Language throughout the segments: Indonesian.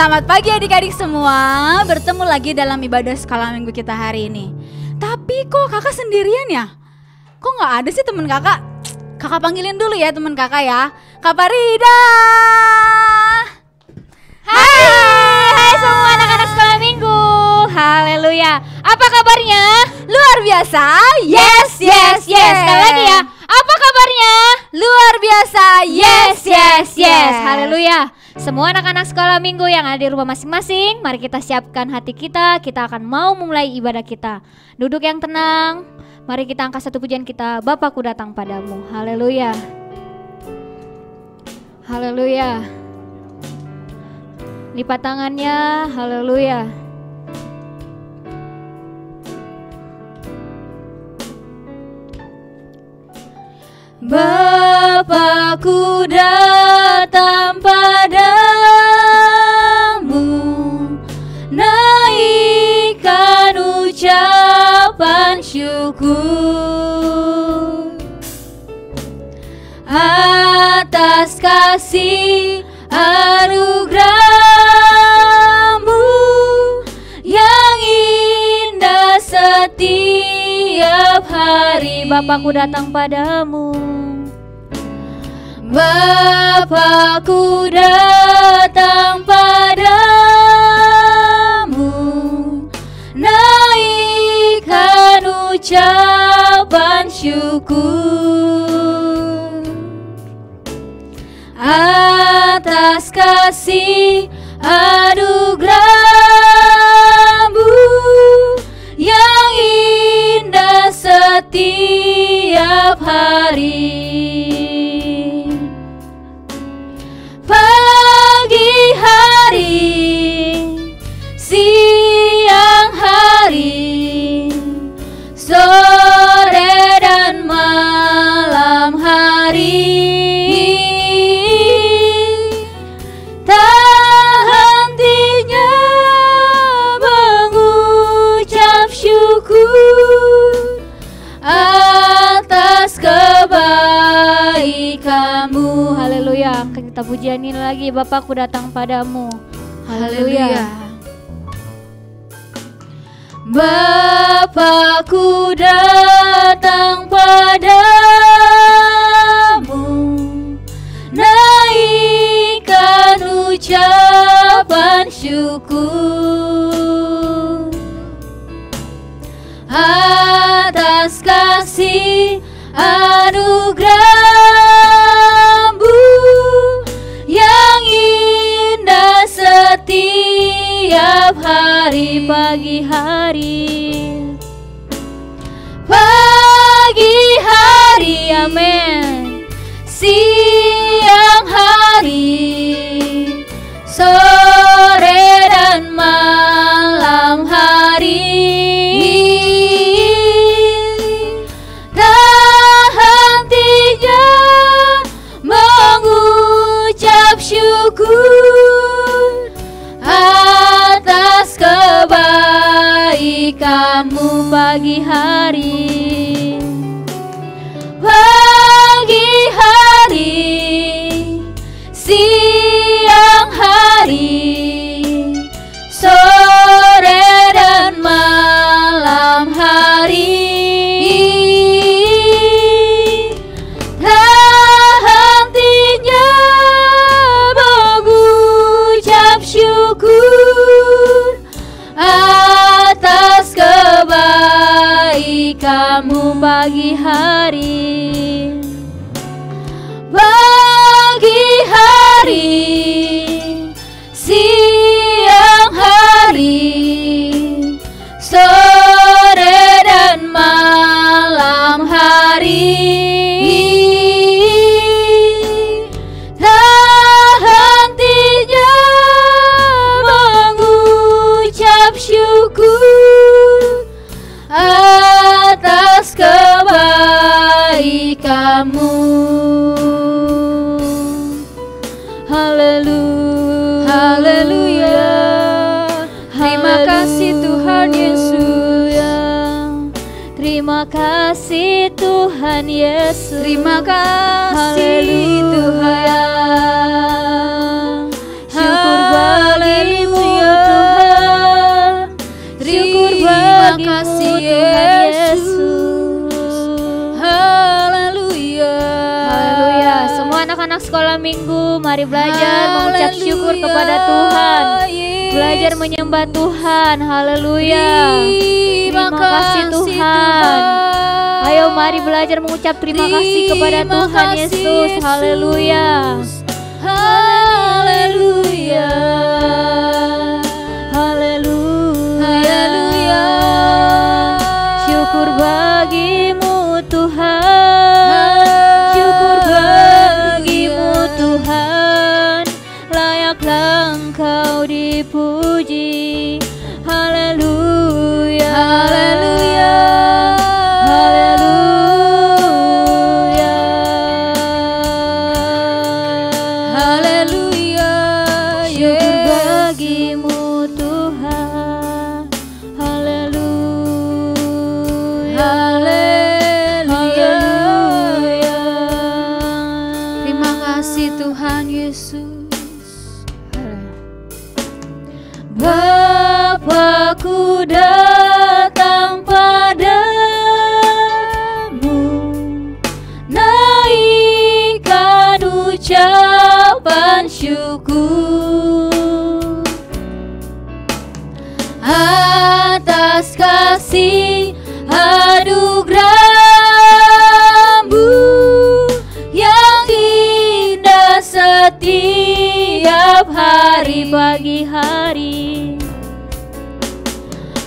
Selamat pagi adik-adik semua. Bertemu lagi dalam ibadah skala minggu kita hari ini. Tapi kok kakak sendirian ya? Kok gak ada sih temen kakak? Kakak panggilin dulu ya temen kakak ya. Kak Farida. Hai semua anak-anak sekolah minggu. Haleluya. Apa kabarnya? Luar biasa. Yes. Sekali lagi ya. Apa kabarnya? Luar biasa. Yes. Haleluya. Semua anak-anak sekolah minggu yang ada di rumah masing-masing, mari kita siapkan hati kita. Kita akan mau memulai ibadah kita. Duduk yang tenang. Mari kita angkat satu pujian kita. Bapakku datang padamu. Haleluya. Haleluya. Lipat tangannya. Haleluya. Bapakku datang padamu, naikkan ucapan syukur atas kasih anugerah-Mu yang indah setiap hari. Bapakku datang padamu. Bapakku datang padamu, naikkan ucapan syukur atas kasih anugerah-Mu yang indah setiap hari. Pagi hari, siang hari, sore dan malam hari, tak hentinya mengucap syukur atas kebaikan-Mu. Haleluya. Kita pujianin lagi. Bapakku datang padamu. Haleluya. Bapakku datang padamu, naikkan ucapan syukur atas kasih anugerah-Mu yang indah setiap hari. Pagi hari, amin. Siang hari, sore dan malam hari, tak hentinya mengucap syukur atas kebaikan-Mu. Pagi hari, siang hari, sore dan malam hari, tak hentinya mengucap syukur atas kebaikan-Mu. pagi hari, siang hari, sore dan malam hari, tak hentinya mengucap syukur atas kebaikan-Mu. Haleluya. Terima kasih Tuhan Yesus. Terima kasih Tuhan Yesus. Terima kasih Tuhan. Syukur bagi bagimu Tuhan Yesus. Haleluya. Haleluya. Semua anak-anak sekolah minggu, mari belajar mengucap syukur kepada Tuhan. Belajar menyembah Tuhan. Haleluya. Terima kasih Tuhan. Ayo mari belajar mengucap terima kasih kepada Tuhan Yesus. Haleluya. Haleluya. Haleluya. Syukur bagimu Tuhan. Syukur bagimu Tuhan. Layaklah Engkau dipuji. Haleluya. Haleluya. Haleluya. Haleluya. Syukur bagimu Tuhan. Haleluya. Haleluya. Terima kasih Tuhan Yesus. Bapakku datang padamu, naikkan ucapan syukur atas kasih anugerah-Mu yang indah setiap hari. Pagi hari,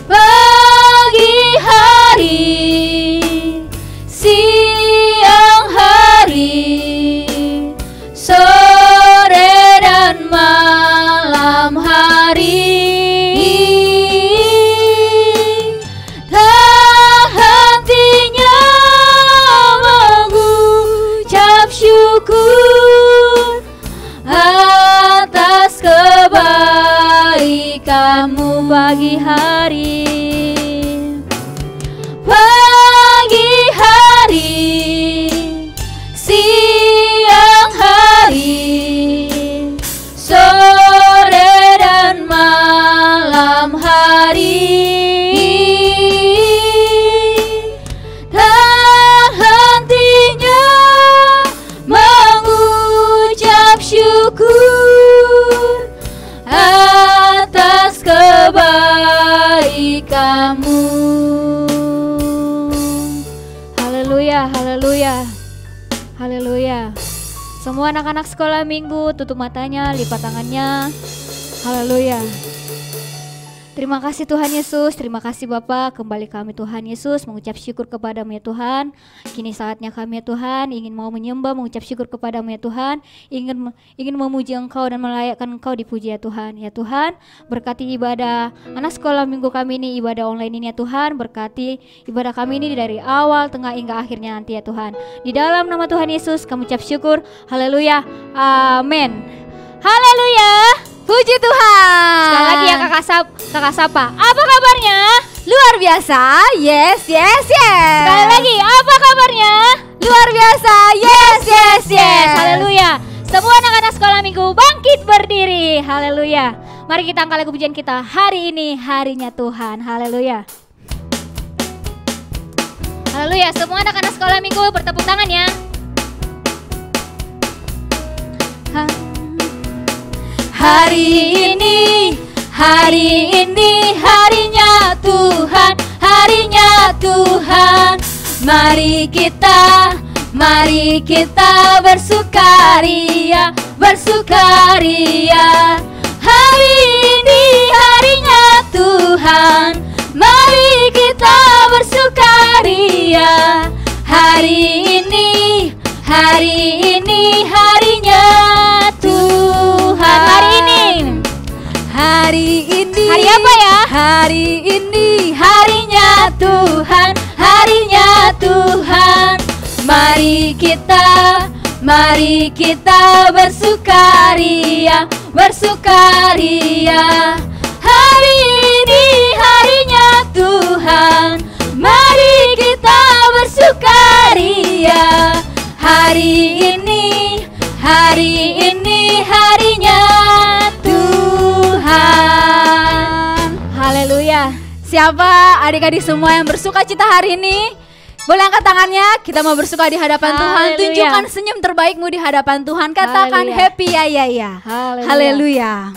pagi hari, siang hari, sore dan malam hari, tak hentinya mengucap syukur atas kebaikan-Mu. Pagi hari, pagi hari, siang hari, sore dan malam hari, tak hentinya mengucap syukur atas kebaikan-Mu. Haleluya, haleluya, haleluya. Semua anak-anak sekolah minggu tutup matanya, lipat tangannya. Haleluya. Terima kasih Tuhan Yesus, terima kasih Bapa. Kembali kami Tuhan Yesus mengucap syukur kepadamu ya Tuhan. Kini saatnya kami ya Tuhan ingin mau menyembah, mengucap syukur kepadamu ya Tuhan. Ingin memuji Engkau dan melayakkan Engkau dipuji ya Tuhan. Ya Tuhan, berkati ibadah anak sekolah minggu kami ini, ibadah online ini ya Tuhan. Berkati ibadah kami ini dari awal, tengah hingga akhirnya nanti ya Tuhan. Di dalam nama Tuhan Yesus kami ucap syukur. Haleluya, amin. Haleluya. Puji Tuhan. Sekali lagi ya kakak Sapa. Apa kabarnya? Luar biasa. Yes, yes, yes. Sekali lagi, apa kabarnya? Luar biasa. Yes, yes, yes. Haleluya. Semua anak-anak sekolah minggu bangkit berdiri. Haleluya. Mari kita angkat lagu pujian kita. Hari ini harinya Tuhan. Haleluya. Haleluya. Semua anak-anak sekolah minggu bertepuk tangan ya. Hari ini harinya Tuhan, harinya Tuhan. Mari kita bersukaria, bersukaria. Hari ini harinya Tuhan, mari kita bersukaria. Hari ini harinya Tuhan. Hari apa ya? Hari ini harinya Tuhan, harinya Tuhan. Mari kita bersukaria, bersukaria. Hari ini harinya Tuhan, mari kita bersukaria. Hari ini harinya Tuhan. Haleluya. Siapa adik-adik semua yang bersuka cita hari ini? Boleh angkat tangannya, kita mau bersuka di hadapan Tuhan. Tunjukkan senyum terbaikmu di hadapan Tuhan. Katakan happy ya. Haleluya.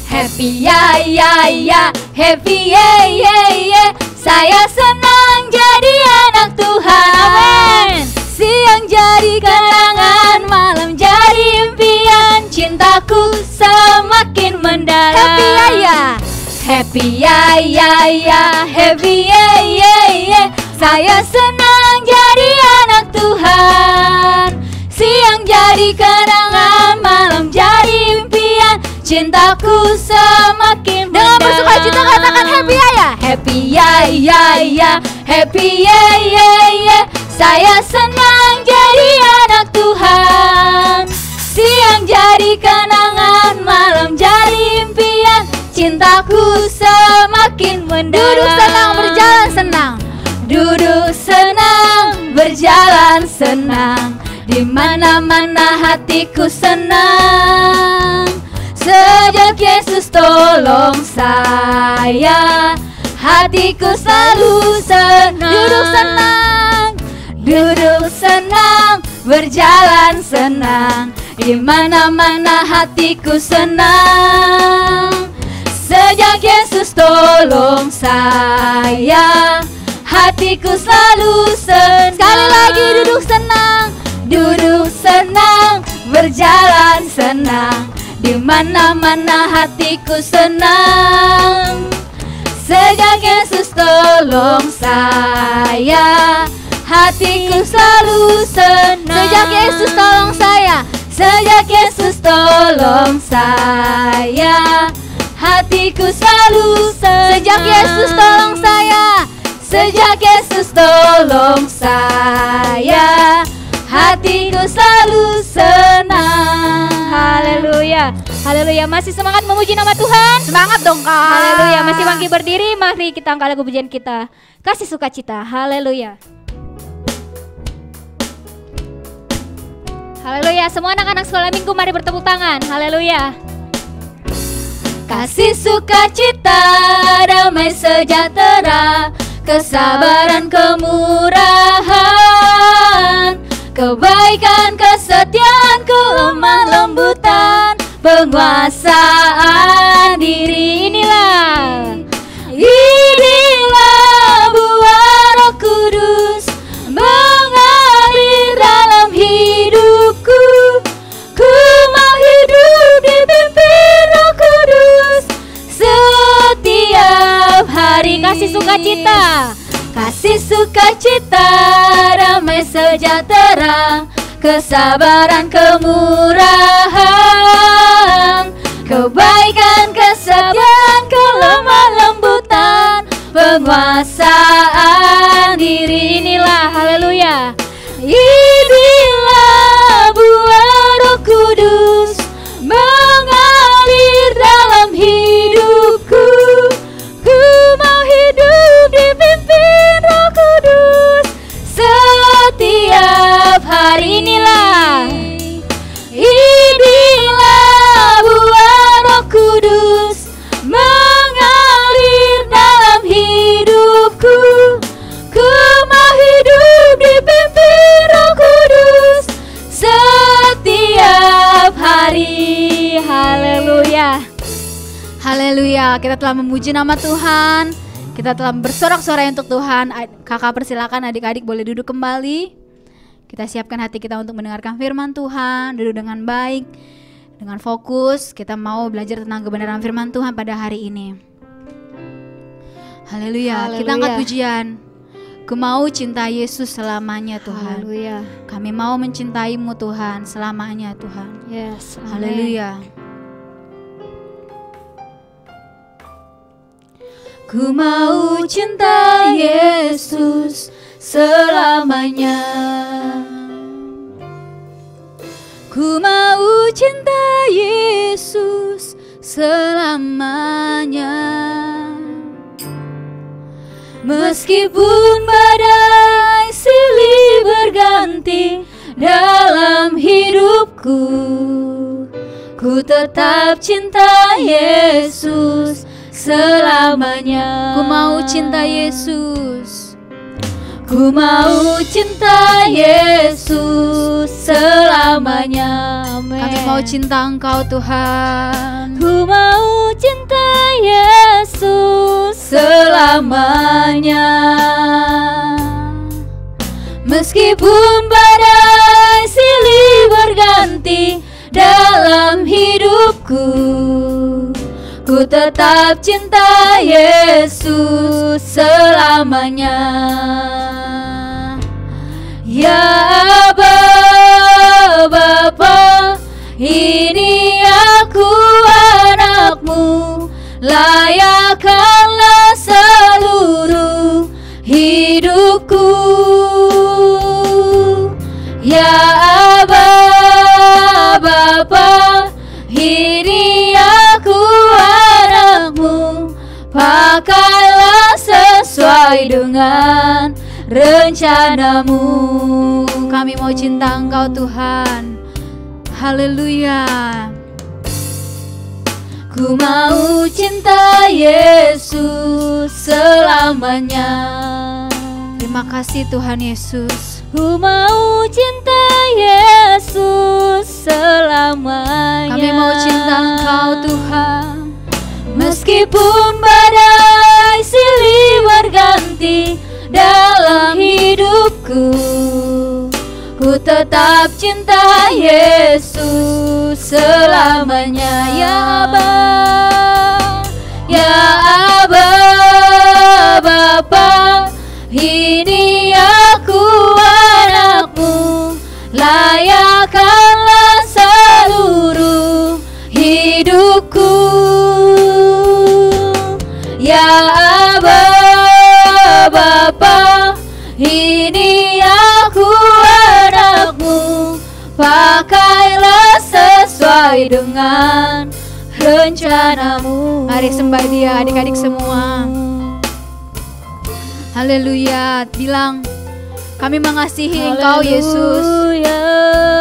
Happy ya, happy ya. Saya senang jadi anak Tuhan. Amin. Siang jadi kenangan, malam jadi impian, cintaku semakin mendalam. Happy ya, happy ya. Saya senang jadi anak Tuhan. Siang jadi kenangan, malam jadi impian, cintaku semakin mendalam. Dengan bersuka cita katakan happy ya. Happy ya, happy ya. Saya senang jadi anak Tuhan. Siang jadi kenangan, malam jadi impian, cintaku semakin mendalam. Duduk senang, berjalan senang. Duduk senang, berjalan senang. Di mana-mana hatiku senang. Sejak Yesus tolong saya, hatiku selalu senang. Duduk senang, berjalan senang. Di mana-mana hatiku senang. Sejak Yesus tolong saya, hatiku selalu senang. Sekali lagi duduk senang, berjalan senang. Di mana-mana hatiku senang. Sejak Yesus tolong saya, hatiku selalu senang. Sejak Yesus tolong saya, hatiku selalu senang. Sejak Yesus tolong saya, hatiku selalu senang. Haleluya. Masih semangat memuji nama Tuhan? Semangat dong Kak. Haleluya. Masih bangkit berdiri, mari kita angkat lagu pujian kita. Kasih sukacita. Haleluya. Semua anak-anak sekolah minggu mari bertepuk tangan. Haleluya. Kasih sukacita, damai sejahtera, kesabaran, kemurahan, kebaikan, kesetiaan, kelemah lembutan, penguasaan diri. Inilah buah Roh Kudus mengalir dalam hidupku. Ku mau hidup dipimpin Roh Kudus setiap hari. Kasih sukacita, damai sejahtera, kesabaran, kemurahan, kebaikan, kesetiaan, kelemah lembutan, penguasaan diri. Haleluya. Inilah buah Roh Kudus mengalir dalam hidupku. Ku mau hidup dipimpin Roh Kudus setiap hari. Inilah buah Roh Kudus mengalir dalam hidupku. Ku mau hidup dipimpin Roh Kudus setiap hari. Haleluya. Kita telah memuji nama Tuhan. Kita telah bersorak-sorai untuk Tuhan. Kakak persilakan adik-adik boleh duduk kembali. Kita siapkan hati kita untuk mendengarkan firman Tuhan. Duduk dengan baik, dengan fokus. Kita mau belajar tentang kebenaran firman Tuhan pada hari ini. Haleluya. Kita angkat pujian. Ku mau cintai Yesus selamanya Tuhan. Haleluya. Kami mau mencintaimu Tuhan selamanya Tuhan. Yes. Haleluya. Ku mau cinta Yesus selamanya. Ku mau cinta Yesus selamanya. Meskipun badai silih berganti dalam hidupku, hidupku. Ku tetap cinta Yesus selamanya. Ku mau cinta Yesus. Ku mau cinta Yesus selamanya. Amin. Kami mau cinta Engkau Tuhan. Ku mau cinta Yesus selamanya. Meskipun badai silih berganti dalam hidupku, ku tetap cinta Yesus selamanya. Ya Aba, Bapa, ini aku anakmu, layakkanlah seluruh hidupku. Ya Aba, Bapa, ini aku anakmu, pakailah sesuai dengan rencanamu. Kami mau cinta Engkau Tuhan. Haleluya. Ku mau cinta Yesus selamanya. Terima kasih Tuhan Yesus. Ku mau cinta Yesus selamanya. Kami mau cinta Engkau Tuhan. Meskipun badai silih berganti dalam hidupku, ku tetap cinta Yesus selamanya. Ya Aba, ya Aba, Bapa, ini aku anakmu, layakkanlah seluruh hidupku. Ya Aba, Bapa, ini aku anakmu, pakailah sesuai dengan rencanamu. Mari sembah Dia adik-adik semua. Haleluya. Bilang, kami mengasihi Engkau Yesus.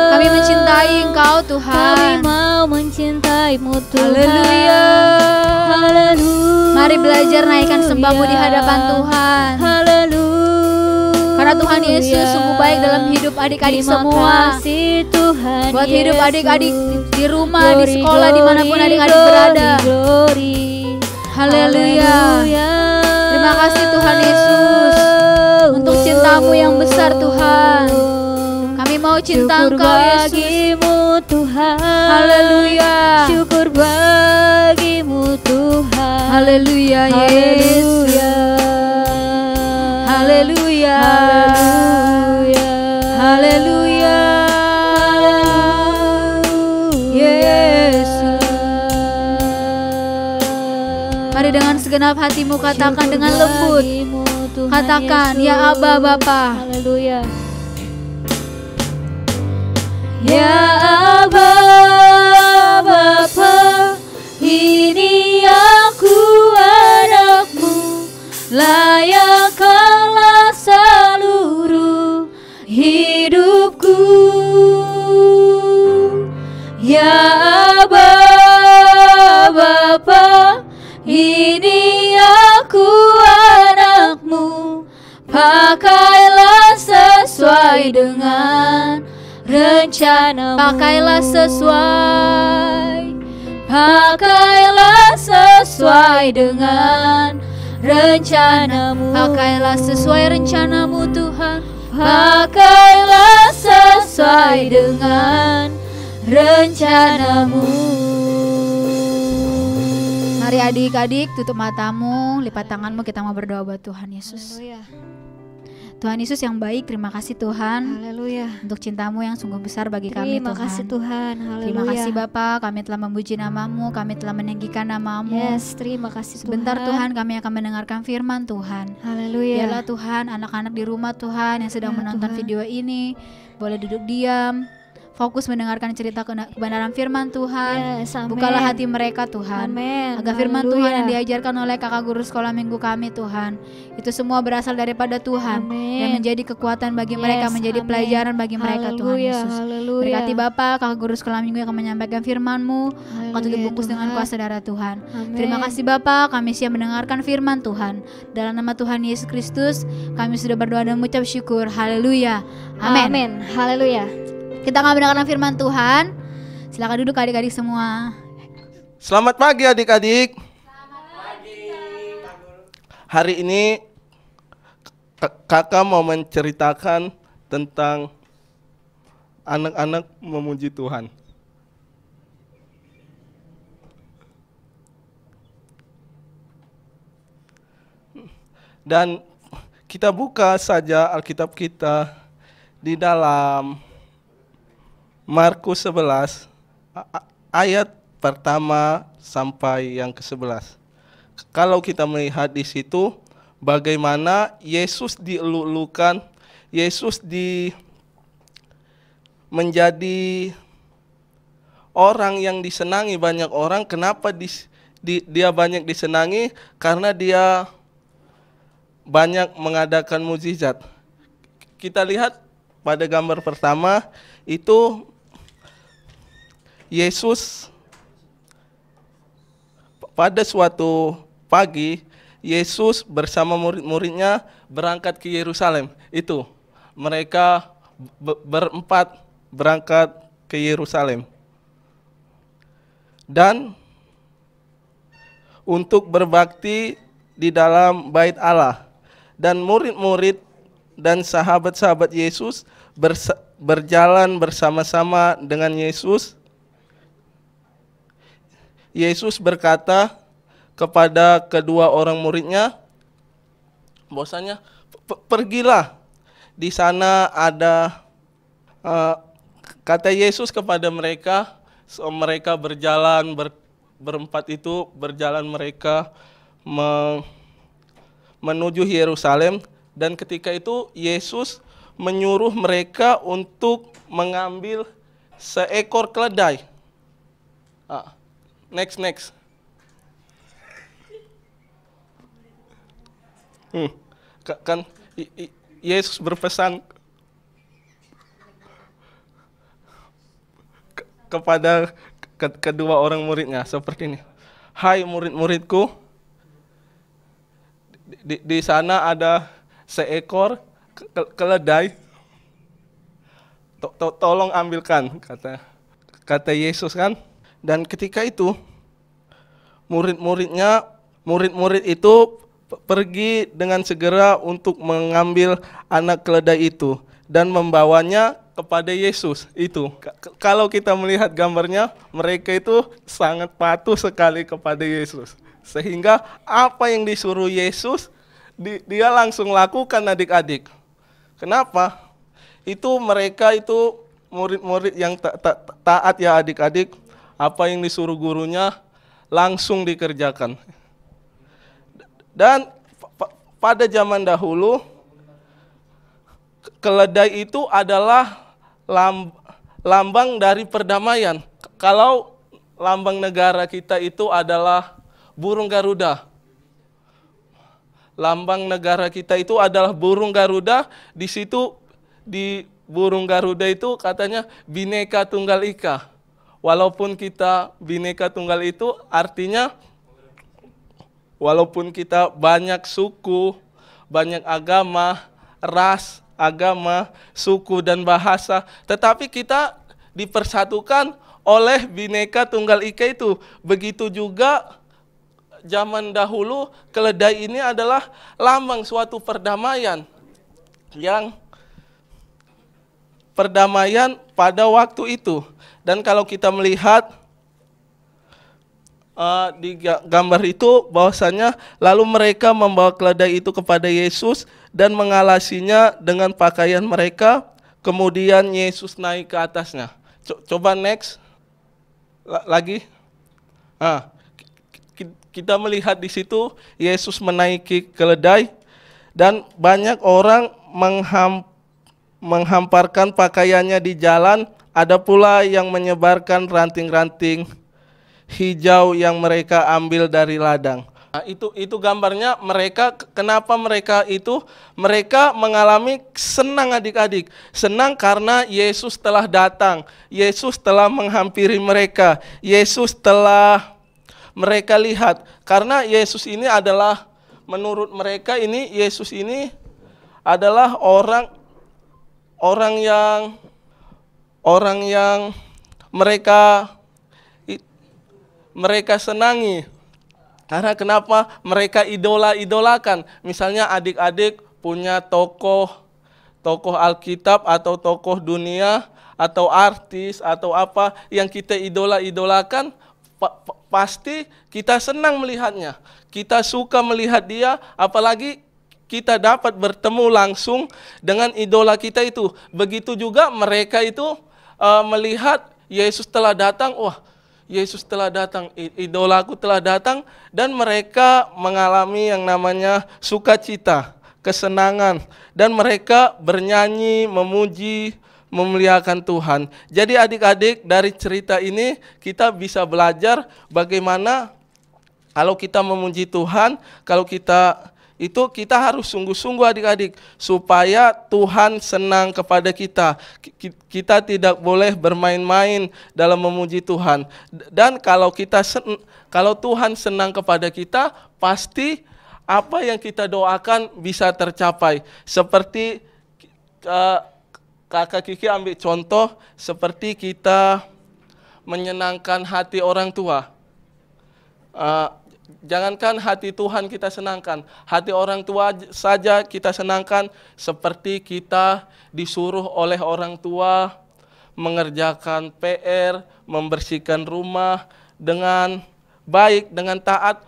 Kami mencintai Engkau Tuhan. Kami mau mencintaimu Tuhan. Haleluya. Haleluya. Mari belajar naikkan sembahmu di hadapan Tuhan. Haleluya. Karena Tuhan Yesus sungguh baik dalam hidup adik-adik semua. Kasih Tuhan Buat hidup Yesus. adik-adik di rumah, Glory, di sekolah, glory, dimanapun adik-adik glory, berada. glory. Haleluya. Terima kasih Tuhan Yesus untuk cinta-Mu yang besar Tuhan. Kami mau cinta Syukur Engkau Yesus. bagimu Tuhan. Haleluya. Syukur bagimu Tuhan. Haleluya Yesus. Haleluya. Haleluya. Haleluya. Yesus. Mari dengan segenap hatimu katakan Syukur dengan lembut. bagimu Tuhan Katakan, Yesus. ya Aba Bapa. Haleluya. Ya Aba, Bapa, ini aku anakmu, layakkanlah seluruh hidupku. Ya Aba, Bapa, ini aku anakmu, pakailah sesuai dengan rencanamu. Pakailah sesuai. Pakailah sesuai dengan rencanamu. Pakailah sesuai rencanamu Tuhan. Pakailah sesuai dengan rencanamu. Mari adik-adik tutup matamu, lipat tanganmu, kita mau berdoa buat Tuhan Yesus. Haleluya. Tuhan Yesus yang baik, terima kasih Tuhan Haleluya. untuk cintamu yang sungguh besar bagi kami Terima Tuhan. kasih Tuhan. Haleluya. Terima kasih Bapa, kami telah memuji namamu, kami telah meninggikan namamu. Yes, terima kasih Sebentar Tuhan kami akan mendengarkan firman Tuhan. Haleluya. Biarlah Tuhan anak-anak di rumah Tuhan yang sedang Ya, menonton Tuhan. video ini boleh duduk diam, fokus mendengarkan cerita kebenaran firman Tuhan. Yes, amin. Bukalah hati mereka Tuhan. Amin. Agar firman Tuhan yang Haleluya. diajarkan oleh kakak guru sekolah minggu kami Tuhan, itu semua berasal daripada Tuhan. Amin. Dan menjadi kekuatan bagi Yes, mereka, menjadi amin. pelajaran bagi mereka Tuhan Haleluya, Yesus. haleluya. Berkati Bapak, kakak guru sekolah minggu yang akan menyampaikan firman-Mu, kau tutup Haleluya, bungkus dengan Tuhan. kuasa darah Tuhan. Amin. Terima kasih Bapak, kami siap mendengarkan firman Tuhan. Dalam nama Tuhan Yesus Kristus, kami sudah berdoa dan mengucap syukur. Haleluya. Amin. Amin. Haleluya. Kita akan mendengarkan firman Tuhan. Silakan duduk adik-adik semua. Selamat pagi adik-adik. Hari ini kakak mau menceritakan tentang anak-anak memuji Tuhan. Dan kita buka saja Alkitab kita di dalam Markus 11 ayat pertama sampai yang ke-11. Kalau kita melihat di situ bagaimana Yesus dielulukan, Yesus menjadi orang yang disenangi banyak orang. Kenapa dia banyak disenangi? Karena dia banyak mengadakan mukjizat. Kita lihat pada gambar pertama itu Yesus pada suatu pagi, Yesus bersama murid-muridnya berangkat ke Yerusalem. Itu mereka berempat berangkat ke Yerusalem. Dan untuk berbakti di dalam bait Allah. Dan murid-murid dan sahabat-sahabat Yesus berjalan bersama-sama dengan Yesus. Yesus berkata kepada kedua orang muridnya, bahwasanya pergilah, di sana ada, kata Yesus kepada mereka, mereka berjalan berempat itu berjalan mereka menuju Yerusalem, dan ketika itu Yesus menyuruh mereka untuk mengambil seekor keledai. Next. Kan Yesus berpesan kepada kedua orang muridnya seperti ini. Hai murid-muridku, di sana ada seekor keledai. Tolong ambilkan, kata Yesus kan. Dan ketika itu murid itu pergi dengan segera untuk mengambil anak keledai itu dan membawanya kepada Yesus. Itu kalau kita melihat gambarnya, mereka itu sangat patuh sekali kepada Yesus, sehingga apa yang disuruh Yesus dia langsung lakukan adik-adik. Kenapa? Itu mereka itu murid-murid yang taat ya adik-adik. Apa yang disuruh gurunya langsung dikerjakan. Dan pada zaman dahulu keledai itu adalah lambang dari perdamaian. Kalau lambang negara kita itu adalah burung Garuda. Lambang negara kita itu adalah burung Garuda. Di situ di burung Garuda itu katanya Bhinneka Tunggal Ika. Walaupun kita Bhinneka Tunggal itu artinya walaupun kita banyak suku, banyak agama, ras, agama, suku dan bahasa, tetapi kita dipersatukan oleh Bhinneka Tunggal Ika itu. Begitu juga zaman dahulu keledai ini adalah lambang suatu perdamaian, yang perdamaian pada waktu itu. Dan kalau kita melihat di gambar itu bahwasanya lalu mereka membawa keledai itu kepada Yesus dan mengalasinya dengan pakaian mereka. Kemudian Yesus naik ke atasnya. Coba next lagi. Kita melihat di situ Yesus menaiki keledai dan banyak orang menghamparkan pakaiannya di jalan ada pula yang menyebarkan ranting-ranting hijau yang mereka ambil dari ladang. Nah, itu gambarnya mereka, kenapa mereka mengalami senang adik-adik. Senang karena Yesus telah datang. Yesus telah menghampiri mereka. Yesus telah mereka lihat. Karena Yesus ini adalah, menurut mereka ini, Yesus ini adalah orang yang mereka senangi. Karena kenapa? Mereka idolakan. Misalnya adik-adik punya tokoh Alkitab atau tokoh dunia atau artis atau apa yang kita idolakan, pasti kita senang melihatnya. Kita suka melihat dia, apalagi kita dapat bertemu langsung dengan idola kita itu. Begitu juga mereka itu melihat Yesus telah datang, wah, Yesus telah datang, idolaku telah datang, dan mereka mengalami yang namanya sukacita, kesenangan, dan mereka bernyanyi, memuji, memuliakan Tuhan. Jadi adik-adik, dari cerita ini kita bisa belajar bagaimana kalau kita memuji Tuhan, kalau kita harus sungguh-sungguh adik-adik, supaya Tuhan senang kepada kita. Kita tidak boleh bermain-main dalam memuji Tuhan. Dan kalau Tuhan senang kepada kita, pasti apa yang kita doakan bisa tercapai. Seperti Kakak Kiki ambil contoh, seperti kita menyenangkan hati orang tua. Jangankan hati Tuhan kita senangkan, hati orang tua saja kita senangkan, seperti kita disuruh oleh orang tua mengerjakan PR, membersihkan rumah dengan baik, dengan taat.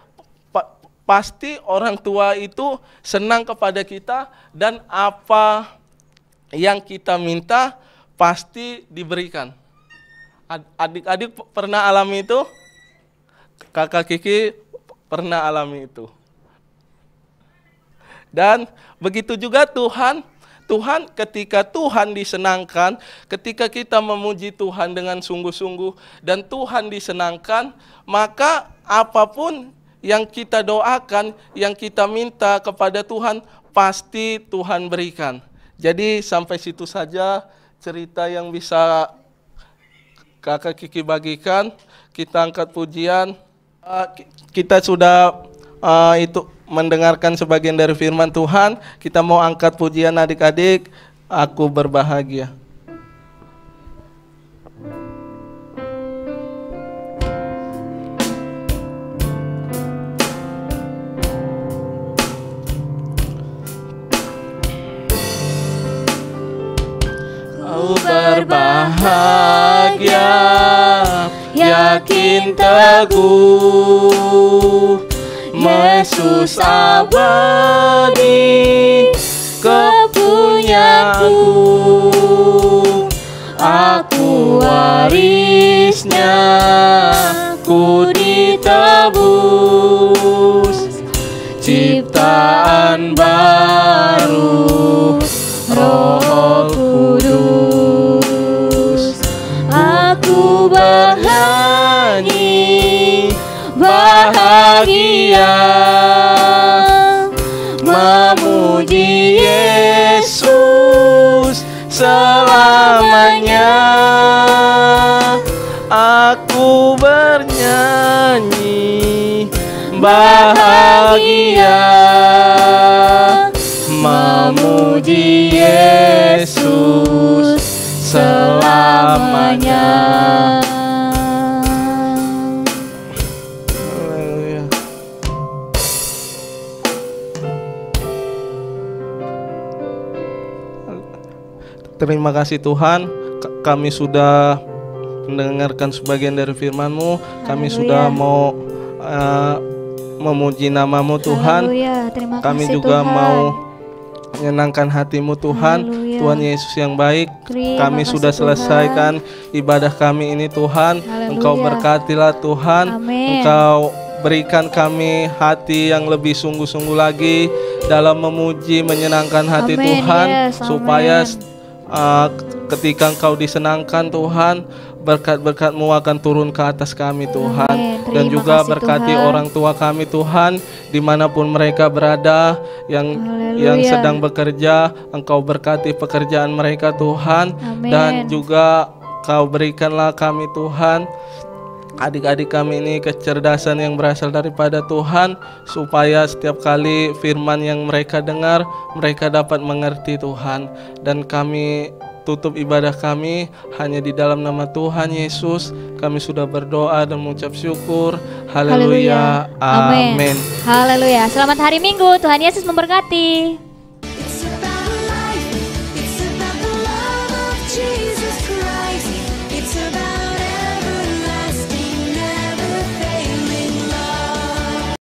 Pasti orang tua itu senang kepada kita, dan apa yang kita minta pasti diberikan. Adik-adik pernah alami itu? Kakak Kiki pernah alami itu. Dan begitu juga Tuhan ketika Tuhan disenangkan, ketika kita memuji Tuhan dengan sungguh-sungguh dan Tuhan disenangkan, maka apapun yang kita doakan, yang kita minta kepada Tuhan, pasti Tuhan berikan. Jadi sampai situ saja cerita yang bisa Kakak Kiki bagikan. Kita angkat pujian. Kita sudah mendengarkan sebagian dari firman Tuhan. Kita mau angkat pujian adik-adik. Aku berbahagia. Aku berbahagia, yakin teguh, Yesus abadi kepunyaku. Aku warisnya, ku ditebus, ciptaan baru, Roh Kudus. Aku bernyanyi bahagia, memuji Yesus selamanya. Aku bernyanyi bahagia, memuji Yesus selamanya. Terima kasih Tuhan, kami sudah mendengarkan sebagian dari firman-Mu. Kami sudah mau memuji nama-Mu Tuhan. Terima Kami kasih, juga Tuhan. mau menyenangkan hati-Mu Tuhan. Haleluya. Tuhan Yesus yang baik, Terima kami kasih, sudah Tuhan. selesaikan ibadah kami ini Tuhan. Haleluya. Engkau berkatilah Tuhan. Amin. Engkau berikan kami hati yang lebih sungguh-sungguh lagi dalam memuji, menyenangkan hati Amin, Tuhan, yes, supaya amin. ketika Engkau disenangkan Tuhan, berkat-berkat-Mu akan turun ke atas kami Tuhan. Amin. Dan Terima juga kasih, berkati Tuhan. orang tua kami Tuhan, dimanapun mereka berada, yang Haleluya. sedang bekerja, Engkau berkati pekerjaan mereka Tuhan. Amin. Dan juga Kau berikanlah kami Tuhan, adik-adik kami ini kecerdasan yang berasal daripada Tuhan, supaya setiap kali firman yang mereka dengar, mereka dapat mengerti Tuhan. Dan kami tutup ibadah kami hanya di dalam nama Tuhan Yesus. Kami sudah berdoa dan mengucap syukur. Haleluya. Amin. Amin. Haleluya. Selamat hari Minggu. Tuhan Yesus memberkati.